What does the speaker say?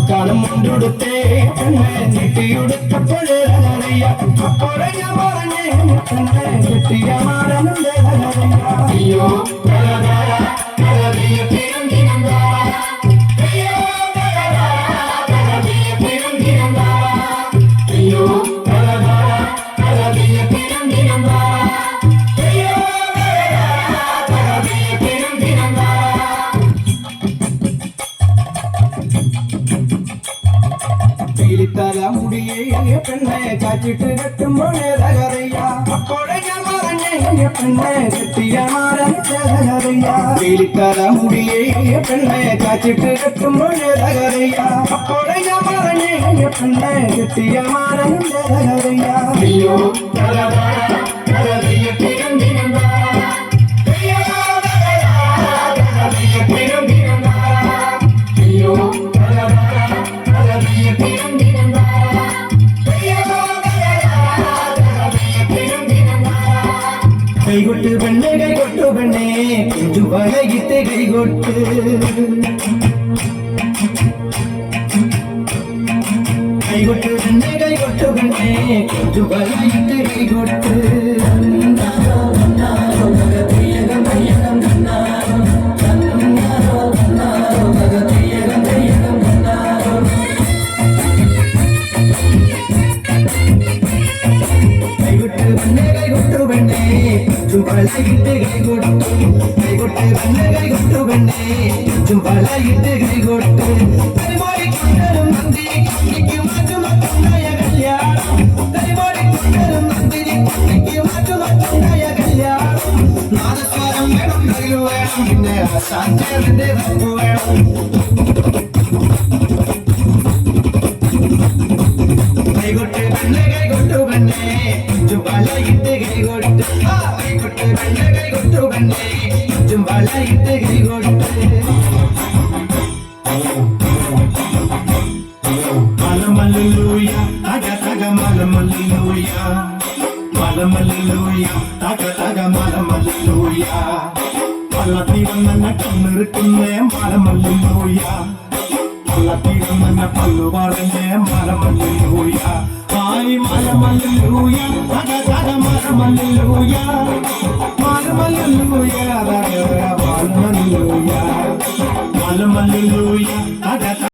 കാലം മുണ്ടുടുത്തേ നെട്ടിയുടുത്തപ്പോഴേ അപ്പോഴേ ഞാൻ പറഞ്ഞേ കെട്ടിയ മാറനുണ്ട് അയ്യോ തല മുടിയേ പെണ്ണെ കാച്ചിട്ട് കെട്ടുമ്പോഴേ തകറിയ അപ്പോഴേ ഞാൻ പറഞ്ഞേ പെണ്ണെ കെട്ടിയ മാറിയ തല മുടിയേ പെണ്ണെ കാച്ചിട്ട് കെട്ടുമ്പോഴേ തകറിയ അപ്പോഴേ ഞാൻ പറഞ്ഞേ പെണ്ണെ കെട്ടിയ മാറിയ അയ്യോ കൈകൊട്ട് പെണ്ണെ കൈകൊട്ടു പെണ്ണെ കുഞ്ചു വലകിട്ട് കൈകൊട്ട് കൈകൊട്ട് പെണ്ണെ കൈകൊട്ടു പെണ്ണെ കുഞ്ചു വലകിട്ട് കൈകൊട്ട് ചുവളയിട്ട് കൈകൊട്ടു കൈകൊട്ട് പെണ്ണെ കൈകൊട്ടു പെണ്ണെ ചുവളയിട്ട് കൈകൊട്ടു തരിമാടിക്കൊണ്ടരും നന്ദിനി കുട്ടിക്ക് മാറ്റുമറ്റുണ്ടായ കല്യാണം തരിമാടിക്കൊണ്ടരും നന്ദിനി കുട്ടിക്ക് മാറ്റുമറ്റുണ്ടായ കല്യാണം നാദസ്വരം വേണം കയ്യിൽ വേണം പിന്നെ ശാന്തേവന്റെ തപ്പു വേണം കൈകൊട്ട് പെണ്ണെ കൈകൊട്ടു പെണ്ണെ ചുവളയിട്ട് കൈകൊട്ട് കൈകൊട്ടു പെണ്ണെ ചുവളയിട്ട് കൈകൊട്ട് മലമല്ലിലൂയ തക തക മലമല്ലിലൂയ മലമല്ലിലൂയ തക തക മലമല്ലിലൂയ പള്ളത്തീരം തന്നെ കണ്ണിറുക്കുന്നേ മലമല്ലിലൂയ പള്ളത്തീരം തന്നെ പല്ലു പറഞ്ഞേ മലമല്ലിലൂയ ആയി മലമല്ലിലൂയ തക തക മലമല്ലിലൂയ Hallelujah, hallelujah, hallelujah, hallelujah.